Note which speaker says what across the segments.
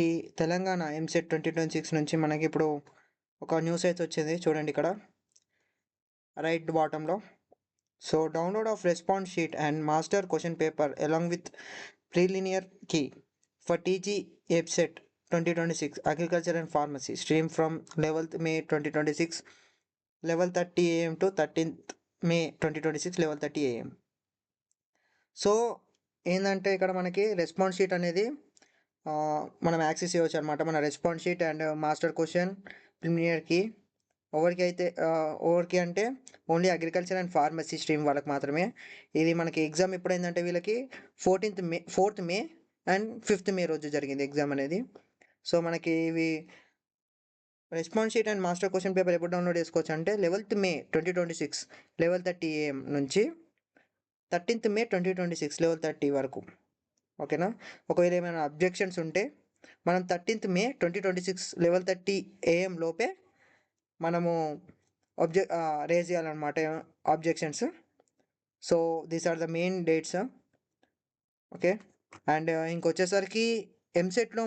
Speaker 1: ఈ తెలంగాణ ఎంసెట్ 2026 నుంచి మనకిప్పుడు ఒక న్యూస్ అయితే వచ్చింది చూడండి ఇక్కడ రైట్ బాటంలో. So download of response sheet and master question paper along with preliminary key for TG EAMCET 2026 agriculture and pharmacy stream from 11th May 2026 11:30 AM to 13th May 2026 11:30 AM. So ఏంటంటే ఇక్కడ మనకి response sheet అనేది మనం access చేయవచ్చు అనమాట. మన response sheet and master question ప్రిలిమినరీకి ఎవరికి అంటే only agriculture and pharmacy stream వాళ్ళకి మాత్రమే. ఇది మనకి ఎగ్జామ్ ఎప్పుడైందంటే వీళ్ళకి 4th May and 5th May రోజు జరిగింది ఎగ్జామ్ అనేది. సో మనకి ఇవి response sheet and master question paper ఎప్పుడు డౌన్లోడ్ చేసుకోవచ్చు అంటే 11th May 2026 11:30 AM నుంచి 13th May 2026 11:30 వరకు. ఓకేనా. ఒకవేళ ఏమైనా అబ్జెక్షన్స్ ఉంటే మనం 13th May 2026 11:30 AM లోపే మనము రేజ్ చేయాలన్నమాట objections. So these are the main dates. Okay. And ఇంకొచ్చేసరికి ఎంసెట్లో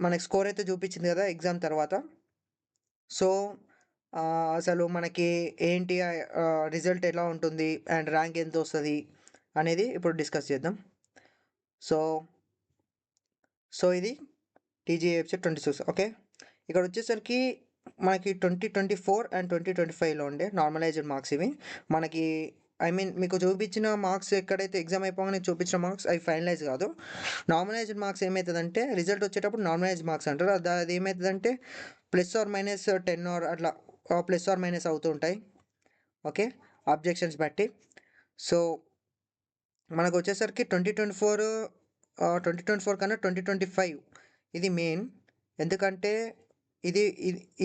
Speaker 1: మనకి స్కోర్ అయితే చూపించింది కదా ఎగ్జామ్ తర్వాత. సో అసలు మనకి ఏంటి రిజల్ట్ ఎలా ఉంటుంది అండ్ ర్యాంక్ ఎంత వస్తుంది అనేది ఇప్పుడు డిస్కస్ చేద్దాం. సో ఇది టీజీ ఎంసెట్ 26. ఓకే. ఇక్కడ వచ్చేసరికి మనకి 2024 అండ్ 2025లో ఉండే నార్మలైజ్డ్ మార్క్స్ ఇవి. మనకి మీకు చూపించిన మార్క్స్ ఎక్కడైతే ఎగ్జామ్ అయిపోగానే చూపించిన మార్క్స్ అవి ఫైనలైజ్ కాదు. నార్మలైజ్డ్ మార్క్స్ ఏమవుతుందంటే రిజల్ట్ వచ్చేటప్పుడు నార్మలైజ్డ్ మార్క్స్ అంటారు. అది ఏమవుతుందంటే +or-10 or అట్లా +or- అవుతూ ఉంటాయి. ఓకే. అబ్జెక్షన్స్ బట్టి. సో మనకు వచ్చేసరికి 2024 కన్నా 2025 ఇది మెయిన్. ఎందుకంటే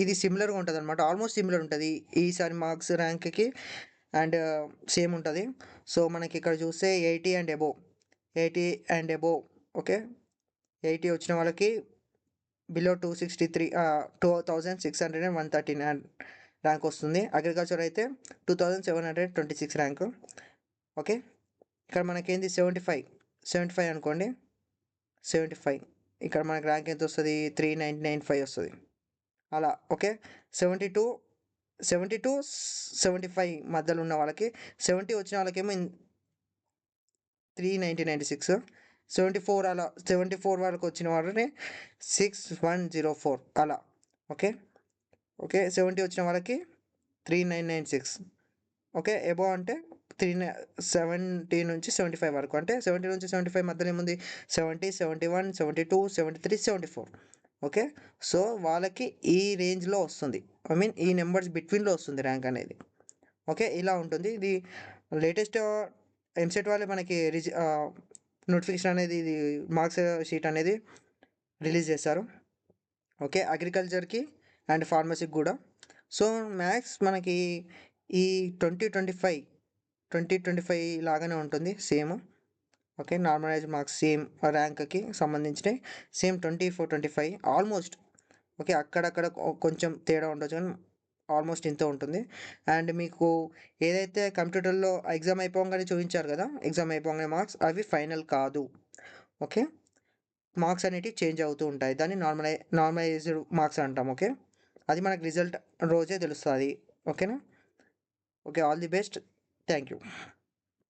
Speaker 1: ఇది సిమిలర్గా ఉంటుంది అనమాట. ఆల్మోస్ట్ సిమిలర్ ఉంటుంది ఈసారి మార్క్స్ ర్యాంక్కి అండ్ సేమ్ ఉంటుంది. సో మనకి ఇక్కడ చూస్తే 80 and above. ఓకే. 80 వచ్చిన వాళ్ళకి బిలో 263 2613 ర్యాంక్ వస్తుంది. అగ్రికల్చర్ అయితే 2726 ర్యాంకు. ఓకే. ఇక్కడ మనకేంది 75 అనుకోండి. 75 ఇక్కడ మనకి ర్యాంక్ ఎంత వస్తుంది 3995 వస్తుంది అలా. ఓకే. 72-75 మధ్యలో ఉన్న వాళ్ళకి 70 వచ్చిన వాళ్ళకేమో 3996, 74 వాళ్ళకి వచ్చిన వాళ్ళని 6104 అలా. ఓకే. 70 వచ్చిన వాళ్ళకి 3996. ఓకే. ఎబో అంటే 70 నుంచి 75 వరకు. అంటే 70 నుంచి 75 మధ్యలో ఏముంది 70, 71, 72, 73, 74. ఓకే. సో వాళ్ళకి ఈ రేంజ్లో వస్తుంది. ఈ నెంబర్స్ బిట్వీన్లో వస్తుంది ర్యాంక్ అనేది. ఓకే. ఇలా ఉంటుంది. ఇది లేటెస్ట్ ఎంసెట్ వాళ్ళే మనకి నోటిఫికేషన్ అనేది ఇది మార్క్స్ షీట్ అనేది రిలీజ్ చేశారు. ఓకే. అగ్రికల్చర్కి అండ్ ఫార్మసీకి కూడా. సో మ్యాథ్స్ మనకి ఈ 2025 లాగానే ఉంటుంది same. Okay. Normalized marks same ర్యాంక్కి సంబంధించినవి సేమ్ 24-25 ఆల్మోస్ట్. ఓకే. అక్కడక్కడ కొంచెం తేడా ఉండొచ్చు కానీ ఆల్మోస్ట్ ఇంత ఉంటుంది. అండ్ మీకు ఏదైతే కంప్యూటర్లో ఎగ్జామ్ అయిపోగానే చూపించారు కదా ఎగ్జామ్ అయిపోగానే మార్క్స్ అవి ఫైనల్ కాదు. ఓకే. మార్క్స్ అనేటివి చేంజ్ అవుతూ ఉంటాయి. దాన్ని నార్మలైజ్డ్ మార్క్స్ అంటాం. ఓకే. అది మనకు రిజల్ట్ రోజే తెలుస్తుంది. ఓకేనా. Okay. All the best. Thank you.